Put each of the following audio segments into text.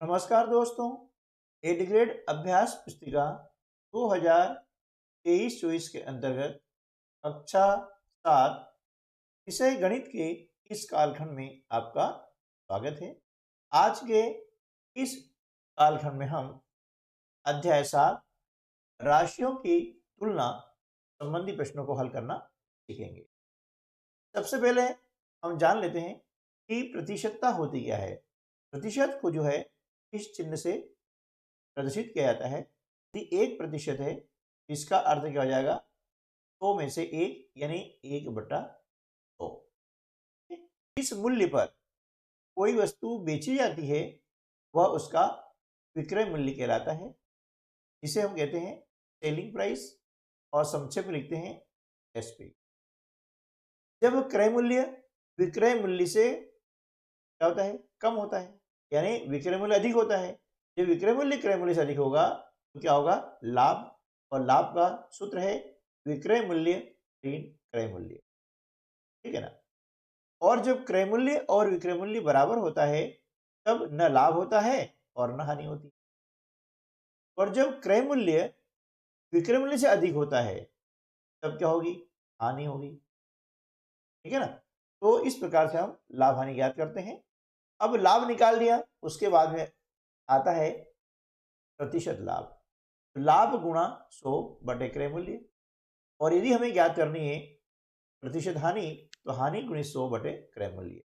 नमस्कार दोस्तों। Eight grade अभ्यास पुस्तिका 2023-24 के अंतर्गत कक्षा 7 विषय गणित के इस कालखंड में आपका स्वागत है। आज के इस कालखंड में हम अध्याय 7 राशियों की तुलना संबंधी प्रश्नों को हल करना सीखेंगे। सबसे पहले हम जान लेते हैं कि प्रतिशतता होती क्या है। प्रतिशत को जो है इस चिन्ह से प्रदर्शित किया जाता है। यदि 1% है, इसका अर्थ क्या हो जाएगा? 100 में से 1 यानी 1/100। इस मूल्य पर कोई वस्तु बेची जाती है वह उसका विक्रय मूल्य कहलाता है, जिसे हम कहते हैं सेलिंग प्राइस और संक्षेप में लिखते हैं एसपी। जब क्रय मूल्य विक्रय मूल्य से क्या होता है? कम होता है, यानी विक्रय मूल्य अधिक होता है। जब विक्रय मूल्य क्रय मूल्य से अधिक होगा तो क्या होगा? लाभ। और लाभ का सूत्र है विक्रय मूल्य ऋण क्रय मूल्य, ठीक है ना। और जब क्रय मूल्य और विक्रय मूल्य बराबर होता है तब न लाभ होता है और न हानि होती। और जब क्रय मूल्य विक्रय मूल्य से अधिक होता है तब क्या होगी? हानि होगी, ठीक है ना। तो इस प्रकार से हम लाभ हानि ज्ञात करते हैं। अब लाभ निकाल लिया, उसके बाद में आता है प्रतिशत लाभ। लाभ गुणा 100 बटे क्रय मूल्य। और यदि हमें ज्ञात करनी है प्रतिशत हानि, तो हानि गुणित 100 बटे क्रय मूल्य।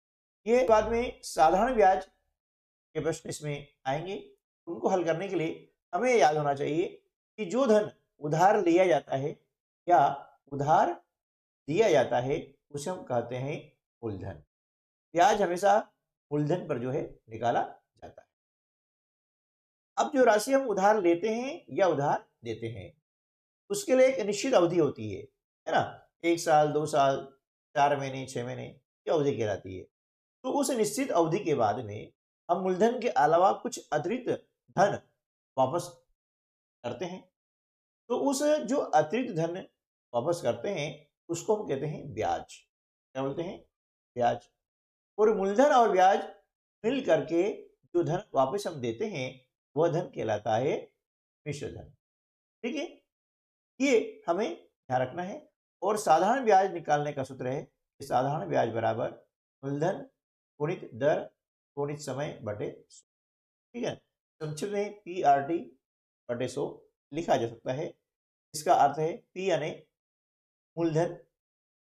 ये बाद में साधारण ब्याज के प्रश्न इसमें आएंगे। उनको हल करने के लिए हमें याद होना चाहिए कि जो धन उधार लिया जाता है या उधार दिया जाता है उसे हम कहते हैं मूलधन। ब्याज हमेशा मूलधन पर जो है निकाला जाता है। अब जो राशि हम उधार लेते हैं या उधार देते हैं उसके लिए एक निश्चित अवधि होती है ना। 1 साल, 2 साल, 4 महीने, 6 महीने की अवधि कहलाती है। तो उस निश्चित अवधि के बाद में हम मूलधन के अलावा कुछ अतिरिक्त धन वापस करते हैं। तो उस जो अतिरिक्त धन वापस करते हैं उसको हम कहते हैं ब्याज। क्या बोलते हैं? ब्याज। और मूलधन और ब्याज मिल करके जो धन वापस हम देते हैं वह धन कहलाता है मिश्र धन, ठीक है। ये हमें ध्यान रखना है। और साधारण ब्याज निकालने का सूत्र है कि साधारण ब्याज बराबर मूलधन गुणित दर गुणित समय बटे 100, ठीक है। संक्षिप्त में PRT बटे 100 लिखा जा सकता है। इसका अर्थ है P यानी मूलधन,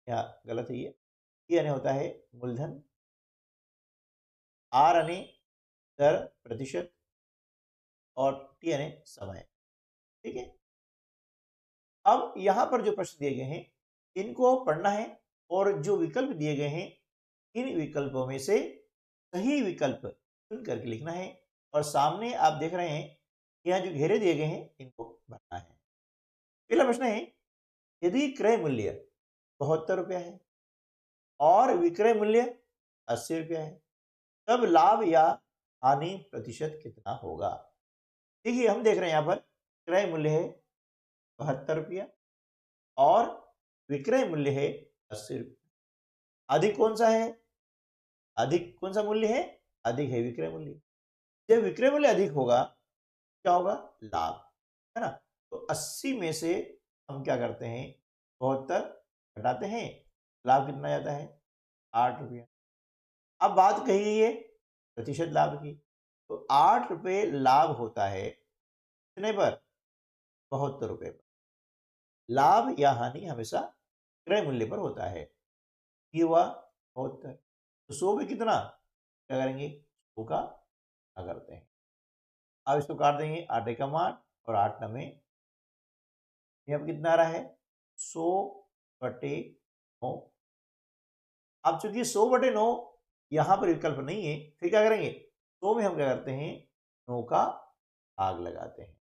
या गलत है ये, P यानी होता है मूलधन, R यानी दर प्रतिशत और T यानी समय, ठीक है। अब यहाँ पर जो प्रश्न दिए गए हैं इनको पढ़ना है और जो विकल्प दिए गए हैं इन विकल्पों में से सही विकल्प चुन करके लिखना है। और सामने आप देख रहे हैं यहाँ जो घेरे दिए गए हैं इनको भरना है। पहला प्रश्न है, यदि क्रय मूल्य 72 रुपया है और विक्रय मूल्य 80 रुपया है तब लाभ या हानि प्रतिशत कितना होगा? देखिए हम देख रहे हैं यहाँ पर क्रय मूल्य है 72 रुपया और विक्रय मूल्य है 80 रुपया। अधिक कौन सा है? अधिक कौन सा मूल्य है? अधिक है विक्रय मूल्य। जब विक्रय मूल्य अधिक होगा क्या होगा? लाभ, है ना। तो 80 में से हम क्या करते हैं? 72 घटाते हैं, लाभ कितना जाता है? 8 रुपया। अब बात कही गई है प्रतिशत लाभ की, तो 8 रुपये लाभ होता है कितने पर? 72 रुपये पर। लाभ या हानि हमेशा क्रय मूल्य पर होता है। ये हुआ 72। तो 100 में कितना क्या करेंगे? 100 का करते हैं। अब इसको काट देंगे, 8 एकम 8 और 8 नवे, यहाँ पर कितना आ रहा है? 100 बटे 9। अब चूंकि 100 बटे 9 यहाँ पर विकल्प नहीं है, फिर क्या करेंगे? 100 में हम क्या करते हैं? 9 का भाग लगाते हैं।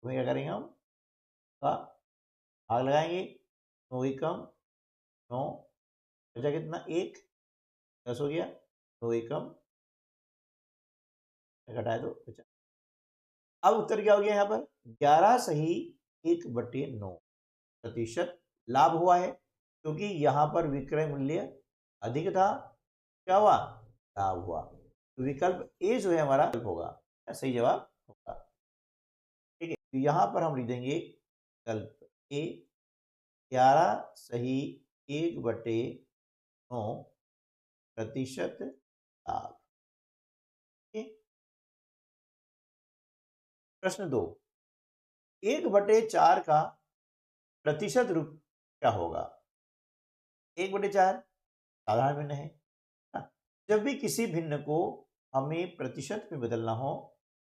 तो क्या करेंगे? हम का भाग लगाएंगे। 9 एकम 9, बचा कितना? 1, 10 हो गया। 9 एकम घटाए तो बचा। अब उत्तर क्या हो गया यहाँ पर? 11 सही 1/9 प्रतिशत लाभ हुआ है, क्योंकि यहाँ पर विक्रय मूल्य अधिक था। क्या हुआ? लाभ हुआ। तो विकल्प ए जो है हमारा विकल्प होगा, सही जवाब होगा। ठीक है, तो यहाँ पर हम लिख देंगे विकल्प ए 11 सही 1/9% लाभ। प्रश्न 2, 1/4 का प्रतिशत रूप क्या होगा? 1/4 साधारण भिन्न है। जब भी किसी भिन्न को हमें प्रतिशत में बदलना हो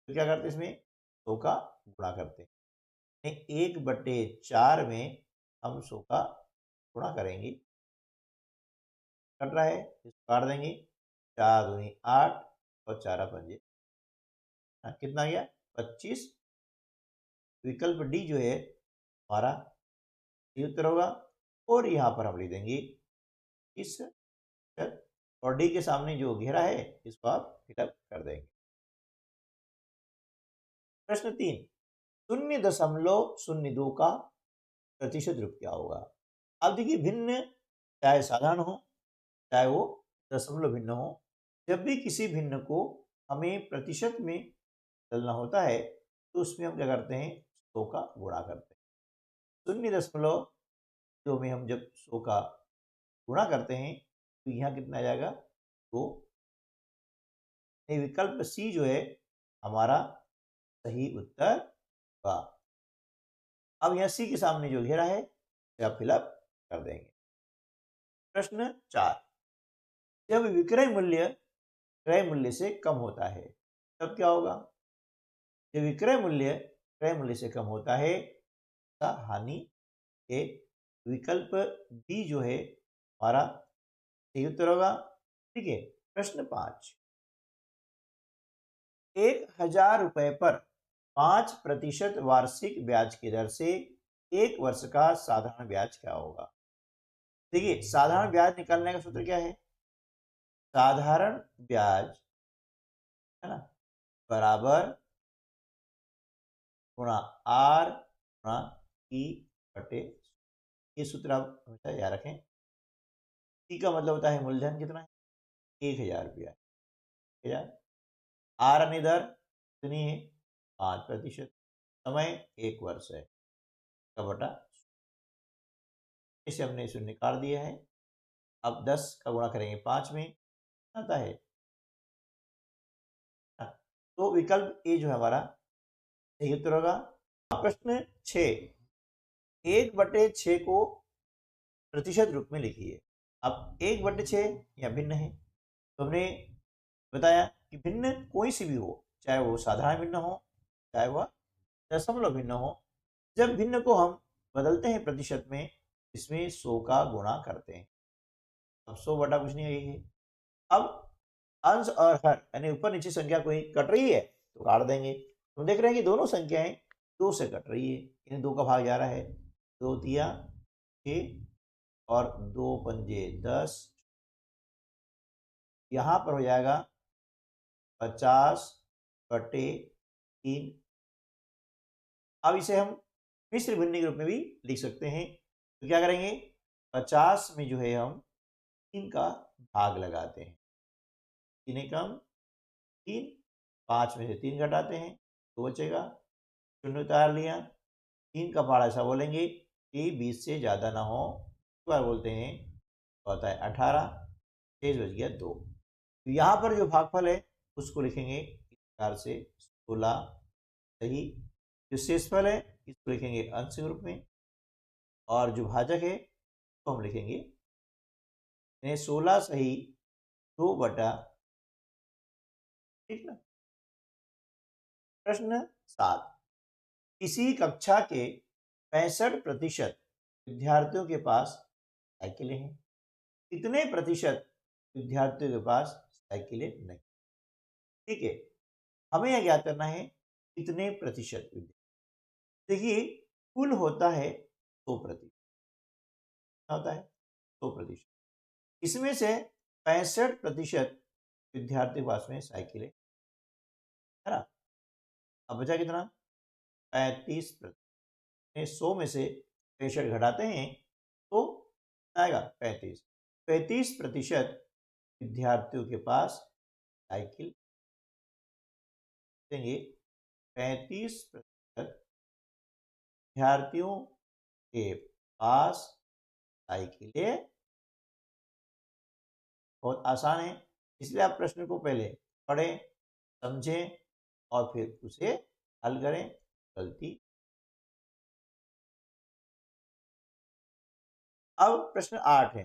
तो क्या करते हैं, इसमें 100 का गुणा करते हैं। 1/4 में हम 100 का गुणा करेंगे, कट रहा है इसको काट देंगे, 4 दूनी 8 और 4 पंजे, कितना गया 25। विकल्प डी जो है हमारा सही उत्तर होगा। और यहाँ पर हम लिख देंगे इस और डी के सामने जो घेरा है इसको आप फिलअप कर देंगे। प्रश्न 3, 0.02 का प्रतिशत रूप क्या होगा? अब देखिए भिन्न चाहे साधारण हो चाहे वो दशमलव भिन्न हो, जब भी किसी भिन्न को हमें प्रतिशत में बदलना होता है तो उसमें हम क्या करते हैं, 100 का गुणा करते हैं। 0.2 में हम जब 100 का गुणा करते हैं तो यहाँ कितना आ जाएगा 2। विकल्प सी जो है हमारा सही उत्तर होगा। अब यहाँ सी के सामने जो घेरा है आप फिलअप कर देंगे। प्रश्न 4, जब विक्रय मूल्य क्रय मूल्य से कम होता है तब क्या होगा? जब विक्रय मूल्य क्रय मूल्य से कम होता है हानि है। विकल्प बी जो है हमारा सही उत्तर होगा। ठीक है, प्रश्न 5, 1000 रुपए पर 5% वार्षिक ब्याज की दर से 1 वर्ष का साधारण ब्याज क्या होगा? देखिए साधारण ब्याज निकालने का सूत्र क्या है? साधारण ब्याज है ना बराबर गुणा आर गुणा ई बटे, ये सूत्र आप हमेशा याद रखें। ई का मतलब होता है मूलधन कितना है, 1000 रुपया, 1000। आर अन्य दर कितनी है 5%, समय 1 वर्ष है का बटा, इसे हमने इसे निकाल दिया है। अब 10 का गुणा करेंगे 5 में आता है, तो विकल्प ए जो है हमारा सही उत्तर होगा। प्रश्न 6, 1/6 को प्रतिशत रूप में लिखिए। अब 1/6 या भिन्न है, तो हमने बताया कि भिन्न कोई सी भी हो, चाहे वो साधारण भिन्न हो चाहे वह दशमलव भिन्न हो, जब भिन्न को हम बदलते हैं प्रतिशत में इसमें 100 का गुणा करते हैं। अब 100 बटा कुछ नहीं है, अब अंश और हर यानी ऊपर नीचे संख्या कोई कट रही है तो काट देंगे। तो देख रहे हैं कि दोनों संख्याएं 2 से कट रही है, यानी 2 का भाग जा रहा है, 2 तिया 6 और 2 पंजे 10, यहाँ पर हो जाएगा 50/3। अब इसे हम मिश्र भिन्न के रूप में भी लिख सकते हैं। तो क्या करेंगे, 50 में जो है हम 3 का भाग लगाते हैं, 3 कम 3, 5 में से 3 घटाते हैं तो बचेगा, 0 उतार लिया। 3 का पहाड़ा ऐसा बोलेंगे कि 20 से ज़्यादा ना हो, इस बार बोलते हैं तो होता है 18, शेष बच गया 2। तो यहाँ पर जो भागफल है उसको लिखेंगे इस प्रकार से 16 सही, जो शेषफल है इसको लिखेंगे अंश के रूप में, और जो भाजक है तो हम लिखेंगे 16 सही 2 बटा, ठीक ना। प्रश्न 7, किसी कक्षा के 65% विद्यार्थियों के पास साइकिलें हैं, कितने प्रतिशत विद्यार्थियों के पास साइकिलें नहीं? ठीक है, हमें यह ज्ञात करना है कितने प्रतिशत विद्यार्थी। देखिए कुल होता है 100%, होता है 100%, इसमें से 65% विद्यार्थी के पास में साइकिलें है ना। अब बचा कितना 35%, 100 में से 65 घटाते हैं तो आएगा 35%। विद्यार्थियों के पास साइकिल देंगे 35% विद्यार्थियों के पास साइकिलें। बहुत आसान है, इसलिए आप प्रश्न को पहले पढ़ें, समझें और फिर उसे हल करें। गलती। अब प्रश्न 8 है,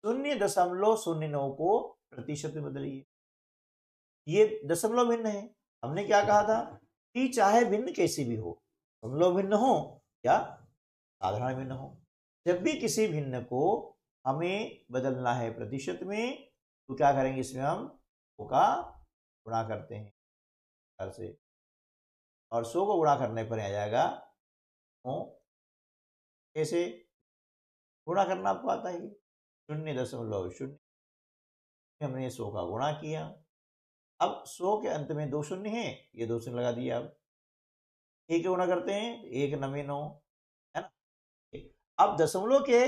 0.09 को प्रतिशत में बदलिए। ये दशमलव भिन्न है। हमने क्या कहा था कि चाहे भिन्न कैसी भी हो, दशमलव भिन्न हो या साधारण भिन्न हो, जब भी किसी भिन्न को हमें बदलना है प्रतिशत में, तो क्या करेंगे, इसमें हम 100 का गुणा करते हैं से, और 100 को गुणा करने पर आ जाएगा 9। कैसे गुणा करना आपको आता है? 0.0 हमने 100 का गुणा किया। अब 100 के अंत में 2 शून्य है, ये 2 शून्य लगा दिया। अब 1 गुणा करते हैं, 1 9 9, है ना। अब दशमलव के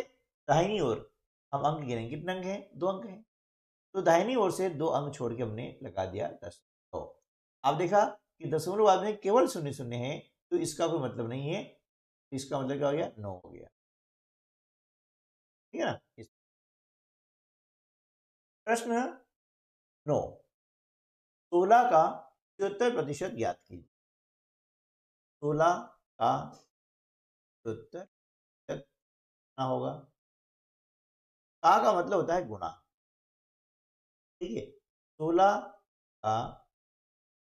दाहिनी ओर हम अंक गिनेंगे, कितने अंक हैं? 2 अंक हैं, तो दाहिनी ओर से 2 अंक छोड़ के हमने लगा दिया 10। तो आप देखा कि दशमलव बाद में केवल 0 0 है, तो इसका कोई मतलब नहीं है। इसका मतलब क्या हो गया? 9 हो गया। ठीक है ना। प्रश्न 9, 16 का 74% ज्ञात कीजिए। 16 का 74 कितना होगा? का मतलब होता है गुणा। ठीक है, 16 का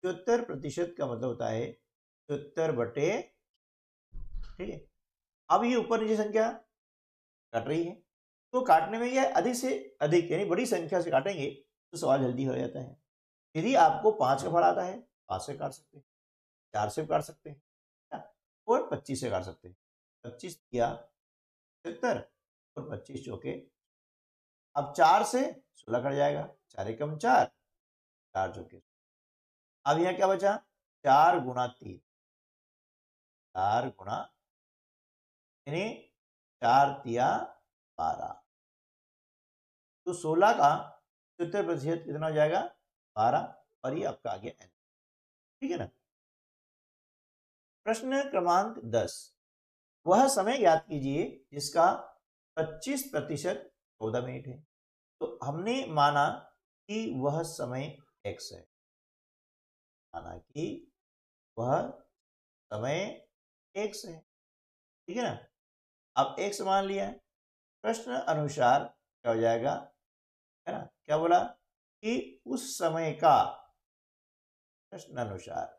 74% का मतलब होता है 74 बटे, ठीक है। अब ये ऊपर नीचे संख्या कट रही है, तो काटने में यह अधिक से अधिक यानी बड़ी संख्या से काटेंगे तो सवाल जल्दी हो जाता है। यदि आपको 5 का फल आता है, 5 से काट सकते हैं, 4 से काट सकते हैं, और 25 से काट सकते हैं। 25 किया 70 और 25 चौके। अब 4 से 16 कट जाएगा, 4 एकम 4, 4 चौके। अब यहाँ क्या बचा? 4 गुणा 3, 4 गुणा यानी 4 तिया 12, तो 16 का 70% कितना हो जाएगा? 12, और ये आपका आ गया n। ठीक है ना। प्रश्न क्रमांक 10, वह समय ज्ञात कीजिए जिसका 25% 14 मिनट है। तो हमने माना कि वह समय x है, माना कि वह समय x है। ठीक है ना। अब x मान लिया है, प्रश्न अनुसार क्या हो जाएगा, है ना। क्या बोला कि उस समय का, प्रश्न अनुसार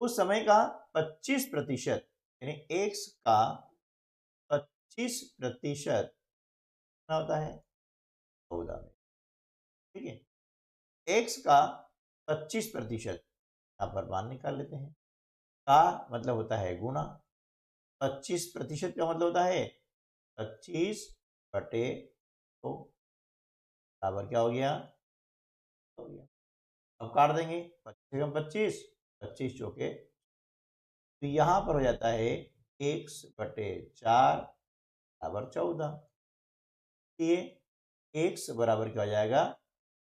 उस समय का 25% यानी x का 25% कितना होता है? 14 में। ठीक है, x का 25% यहाँ पर मान निकाल लेते हैं। का मतलब होता है गुणा, 25% का मतलब होता है 25 बटे 100 बराबर क्या हो गया? हो गया। अब काट देंगे, 25 कम 25, 25 चौके, तो यहाँ पर हो जाता है x बटे 4 बराबर 14। ये x बराबर क्या हो जाएगा?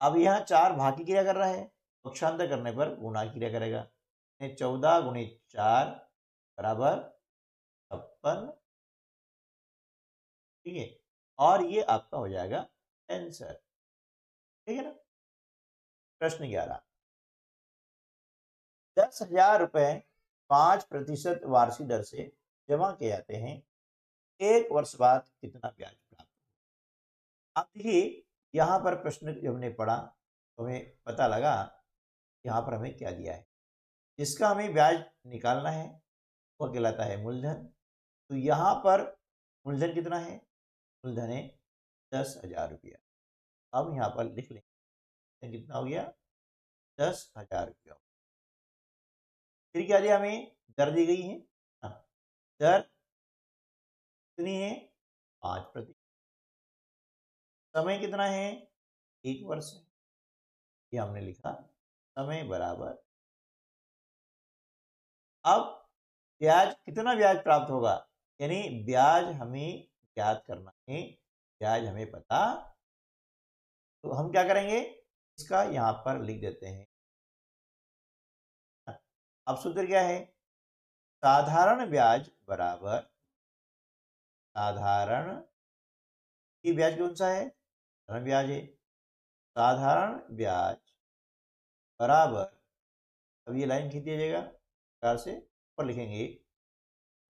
अब यहाँ 4 भाग की क्रिया कर रहा है, पक्षांतर करने पर गुणा की क्रिया करेगा। 14 गुणित 4 बराबर 56। ठीक है, और ये आपका हो जाएगा आंसर। ठीक है ना। प्रश्न 11, 10,000 रुपए 5% वार्षिक दर से जमा किए जाते हैं, 1 वर्ष बाद कितना ब्याज प्राप्त होगा? आप देखिए, यहाँ पर प्रश्न जब हमने पढ़ा तो हमें पता लगा यहाँ पर हमें क्या दिया है, जिसका हमें ब्याज निकालना है वह कहलाता है मूलधन। तो यहाँ पर मूलधन कितना है? मूलधन है 10,000 रुपया। अब यहाँ पर लिख लेंगे कितना हो गया? 10,000 रुपया। फिर क्या दिया हमें? दर दी गई है। हाँ, दर कितनी है? 5%। समय कितना है? 1 वर्ष है। ये हमने लिखा, समय बराबर। अब ब्याज, कितना ब्याज प्राप्त होगा, यानी ब्याज हमें ज्ञात करना है, ब्याज हमें पता, तो हम क्या करेंगे? इसका यहाँ पर लिख देते हैं। अब सूत्र क्या है? साधारण ब्याज बराबर साधारण की ब्याज कौन सा है? साधारण ब्याज है। साधारण ब्याज बराबर, अब ये लाइन खींच दिया जाएगा प्रकार से, ऊपर लिखेंगे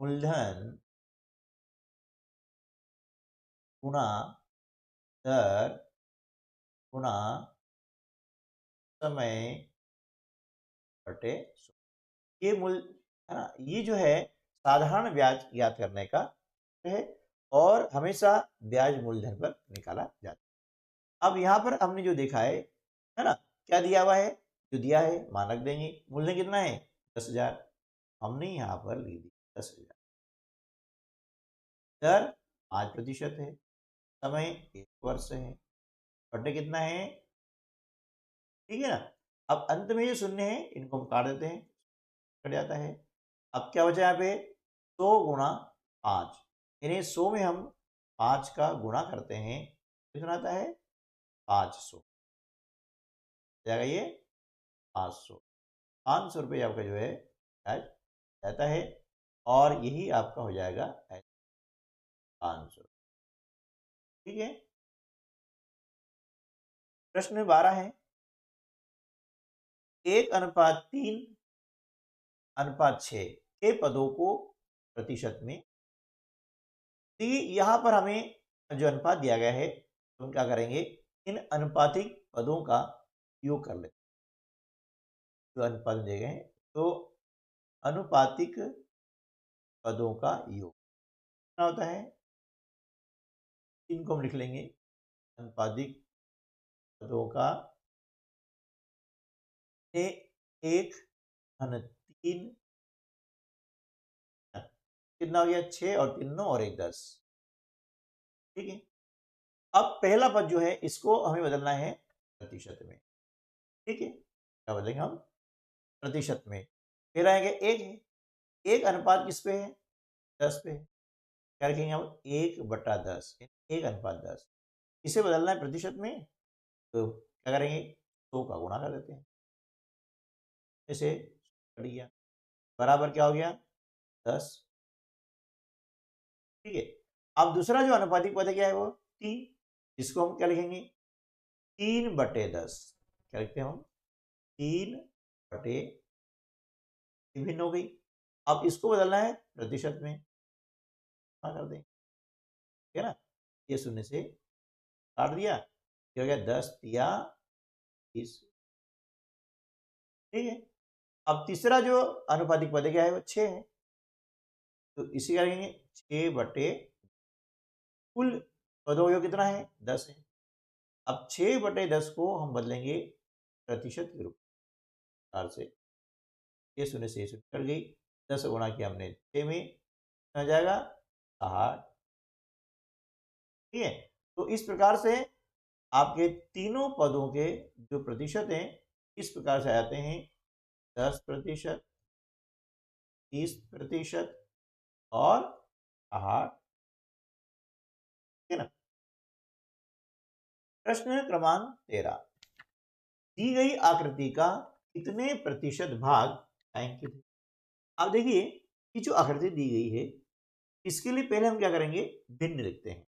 मूलधन गुणा दर गुणा समय बटे सौ। ये मूल है ना, ये जो है साधारण ब्याज ज्ञात करने का है और हमेशा ब्याज मूलधन पर निकाला जाता है। अब यहाँ पर हमने जो देखा है ना, क्या दिया हुआ है? जो दिया है मानक देंगे। मूलधन कितना है? 10,000। हमने यहाँ पर लिख दी 10,000। दर 5% है, समय 1 वर्ष है, बटे कितना है? ठीक है ना। अब अंत में जो शून्य है इनको हम काट देते हैं, कट जाता है। अब क्या बचा यहाँ पे? 100 गुणा 5, यानी 100 में हम 5 का गुणा करते हैं, कितना आता है? 500 जाएगा, ये 500। 500 रुपये आपका जो है ब्याज जाता है और यही आपका हो जाएगा 500। ठीक है। प्रश्न 12 है 1:3:6 के पदों को प्रतिशत में। तो यहाँ पर हमें जो अनुपात दिया गया है तो हम क्या करेंगे? इन अनुपातिक पदों का योग कर लेते हैं। जो अनुपात दिए गए हैं तो अनुपातिक पदों का योग कितना होता है? इनको हम लिख लेंगे अनुपातिक पदों का 1:3, कितना हो गया? 6 और 3 9 और 1 10। ठीक है। अब पहला पद जो है इसको हमें बदलना है प्रतिशत में। ठीक है, क्या बदलेंगे हम? प्रतिशत में। फिर आएंगे 1 है, 1 अनुपात किस पे है? 10 पे है। क्या रखेंगे हम? 1/10, 1:10। इसे बदलना है प्रतिशत में, तो क्या करेंगे? 100 का गुणा कर देते हैं, ऐसे कट गया, बराबर क्या हो गया? 10। ठीक है। अब दूसरा जो अनुपातिक पद है क्या है? वो 3, इसको हम क्या लिखेंगे? 3/10। क्या लिखते हैं हम? 3/, भिन्न हो गई। अब इसको बदलना है प्रतिशत में, कर दें, ठीक है ना। ये शून्य से काट दिया, क्या हो गया? 10×3=30। ठीक है। अब तीसरा जो अनुपातिक पद क्या है? वो 6 है, तो इसी क्या करेंगे? 6/, कुल पदों योग कितना है? 10 है। अब 6/10 को हम बदलेंगे प्रतिशत के रूप से। ये शून्य से शून्य कट गई, 10 गुणा किया हमने 6 में, हो जाएगा 60। ठीक है। तो इस प्रकार से आपके तीनों पदों के जो प्रतिशत हैं इस प्रकार से आते हैं: 10%, 30% और 60। ठीक है ना। प्रश्न क्रमांक 13, दी गई आकृति का कितने प्रतिशत भाग छायांकित है? अब देखिए, ये जो आकृति दी गई है इसके लिए पहले हम क्या करेंगे? भिन्न लिखते हैं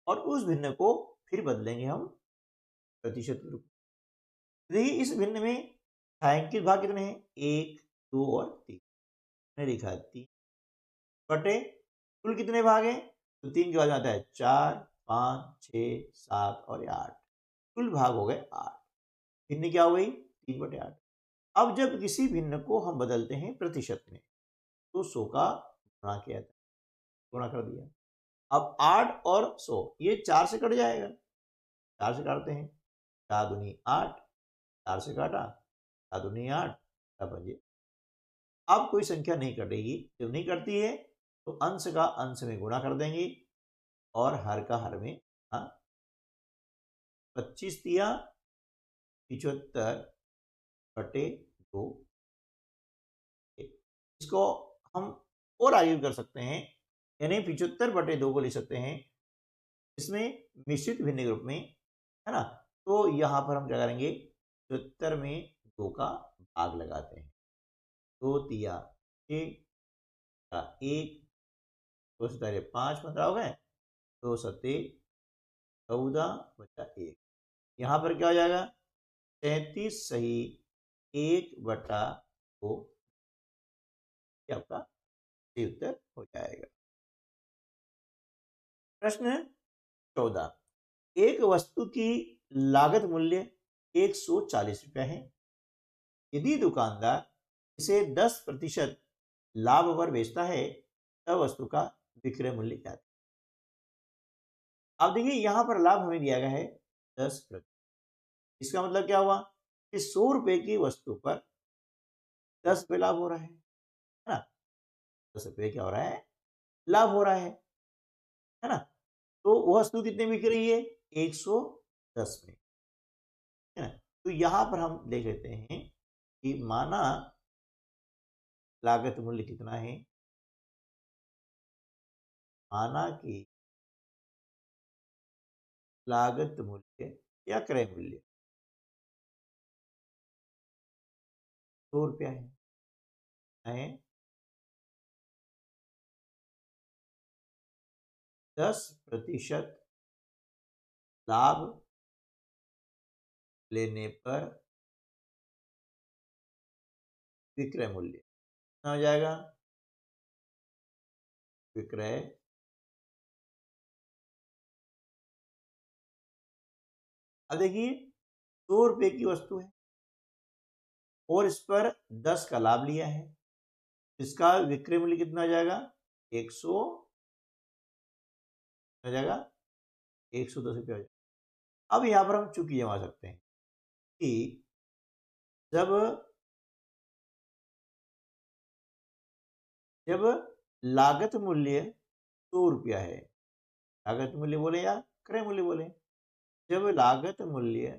और उस भिन्न को फिर बदलेंगे हम प्रतिशत के रूप में। देखिए, इस भिन्न में छायांकित भाग कितने हैं? 1, 2 और 3। मैंने लिखा है 3 बटे कुल कितने भाग हैं? तो 3 के बाद आता है 4, 5, 6, 7 और 8। कुल भाग हो गए 8। भिन्न क्या हो गई? 3/8। अब जब किसी भिन्न को हम बदलते हैं प्रतिशत में तो 100 का गुणा किया था, गुणा कर दिया। अब 8 और 100 ये 4 से कट जाएगा, 4 से काटते हैं, 4 दूनी 8, 4 से काटा, 4 दूनी 8, 4 5। अब कोई संख्या नहीं कटेगी, जब नहीं कटती है तो अंश का अंश में गुणा कर देंगे और हर का हर में। 25 दिया 75/2। इसको हम और आगे कर सकते हैं, यानी 75/2 को लिख सकते हैं इसमें मिश्रित भिन्न ग्रुप में, है ना। तो यहाँ पर हम क्या करेंगे? 75 में 2 का भाग लगाते हैं। 2 तिया 6 का 1, 2 सतारे 5, 15 हो गए, 2 सत्ते 14 बचा 1। यहाँ पर क्या हो जाएगा? 33 सही 1/2 आपका सही उत्तर हो जाएगा। प्रश्न 14, एक वस्तु की लागत मूल्य 140 रुपया है। यदि दुकानदार इसे 10% लाभ पर बेचता है तब वस्तु का विक्रय मूल्य क्या है? अब देखिए यहां पर लाभ हमें दिया गया है 10%। इसका मतलब क्या हुआ कि 100 रुपए की वस्तु पर 10 रुपये लाभ हो रहा है ना? 10 रुपये क्या हो रहा है? लाभ हो रहा है ना? तो वह वस्तु कितने बिक रही है? 110 में, है ना? तो यहां पर हम देख लेते हैं कि माना लागत मूल्य कितना है। माना कि लागत मूल्य या क्रय मूल्य 100 रुपया है। 10% लाभ लेने पर विक्रय मूल्य कितना हो जाएगा? विक्रय अब देखिए 100 रुपए की वस्तु है और इस पर 10 का लाभ लिया है, इसका विक्रय मूल्य कितना हो जाएगा? 100 हो जाएगा, 110 रुपया हो जाएगा। अब यहाँ पर हम चूकी जमा सकते हैं कि जब जब लागत मूल्य 100 रुपया है, लागत मूल्य बोले या क्रय मूल्य बोले, जब लागत मूल्य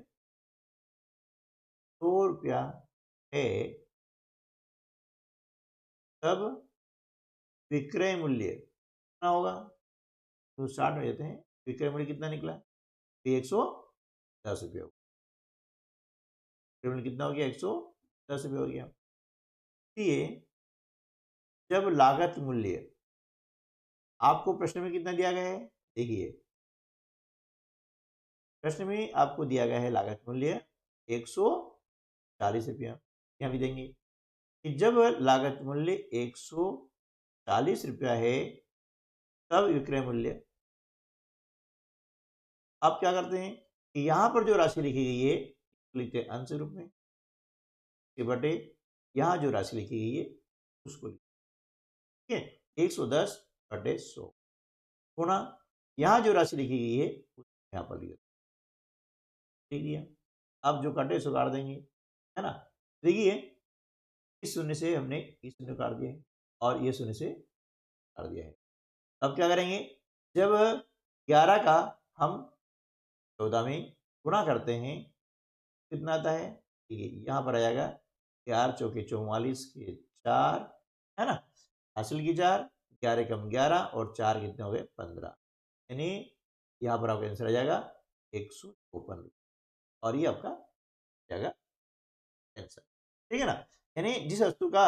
100 रुपया है तब विक्रय मूल्य कितना होगा? तो स्टार्ट हो जाते हैं। विक्रय मूल्य कितना निकला? 110 रुपये। विक्रय मूल्य कितना हो गया? 110 रुपये हो गया। इसलिए जब लागत मूल्य आपको प्रश्न में कितना दिया गया है? देखिए प्रश्न में आपको दिया गया है लागत मूल्य 140 रुपया। यहाँ भी देंगे कि जब लागत मूल्य 140 रुपया है तब विक्रय मूल्य। आप क्या करते हैं कि यहाँ पर जो राशि लिखी गई है लिखते हैं अंश रूप में के बटे यहाँ जो राशि लिखी गई है उसको ठीक है 110 बटे 100 गुणा यहाँ जो राशि लिखी गई है यहाँ पर लिख दिया। अब जो कटे सो काट देंगे, है ना? देखिए इस शून्य से हमने इस शून्य काट दिया है और ये शून्य से काट दिया है। अब क्या करेंगे? जब 11 का हम 14 में गुणा करते हैं कितना आता है? ठीक है यहाँ पर आ जाएगा 4 चौके 44 के 4, है ना? हासिल की 4, 11 कम 11 और 4 कितने हो गए? 15, यानी यहाँ पर आपका आंसर आ जाएगा 154 और ये आपका जाएगा आंसर। ठीक है ना? यानी जिस वस्तु का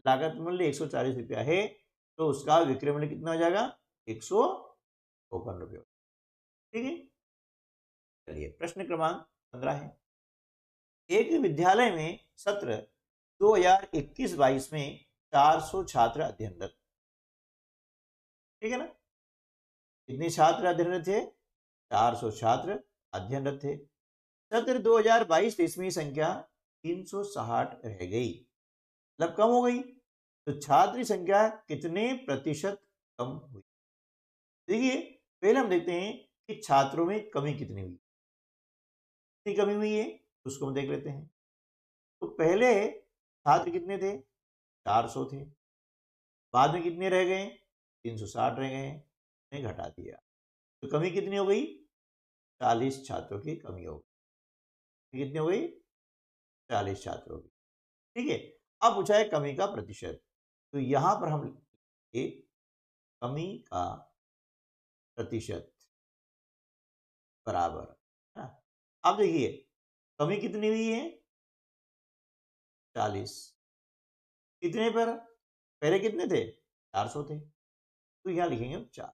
लागत मूल्य 140 रुपया है तो उसका विक्रय मूल्य कितना हो जाएगा? 154 रुपये। ठीक है, चलिए प्रश्न क्रमांक 15 है। एक विद्यालय में सत्र 2021-22 में 400 छात्र अध्ययनरत। ठीक है ना? कितने छात्र अध्ययनरत थे? 400 छात्र अध्ययनरत थे। सत्र 2022-23 में संख्या 360 रह गई, मतलब कम हो गई। तो छात्र संख्या कितने प्रतिशत कम हुई? देखिए पहले हम देखते हैं कि छात्रों में कमी कितनी हुई। कितनी कमी हुई है उसको हम देख लेते हैं। तो पहले छात्र कितने थे? 400 थे। बाद में कितने रह गए? 360 रह गए, ने घटा दिया। तो कमी कितनी हो गई? 40 छात्रों की कमी हो गई। कितनी हो गई? 40 छात्रों की। ठीक है, अब पूछा है कमी का प्रतिशत। तो यहां पर हम कमी का प्रतिशत बराबर, है ना? अब देखिए कमी कितनी हुई है? 40 कितने पर, पहले कितने थे 400 थे, तो यहाँ लिखेंगे 4।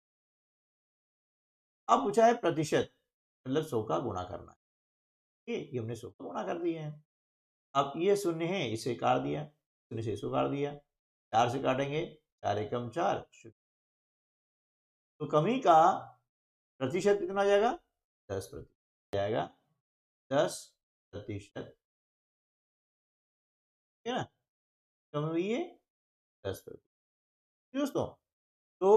अब पूछा है प्रतिशत, मतलब 100 का गुणा करना है। ये हमने 100 का गुणा कर दिया है। अब ये शून्य है, इसे काट दिया, शून्य से इसको काट दिया, 4 से काटेंगे, 4 एकम 4 शून्य, तो कमी का प्रतिशत कितना आ जाएगा 10% जाएगा, 10%, है ना, कमी हुई है 10%। दोस्तों, तो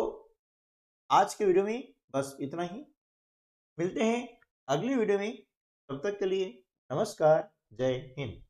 आज के वीडियो में बस इतना ही, मिलते हैं अगली वीडियो में, तब तक के लिए नमस्कार, जय हिंद।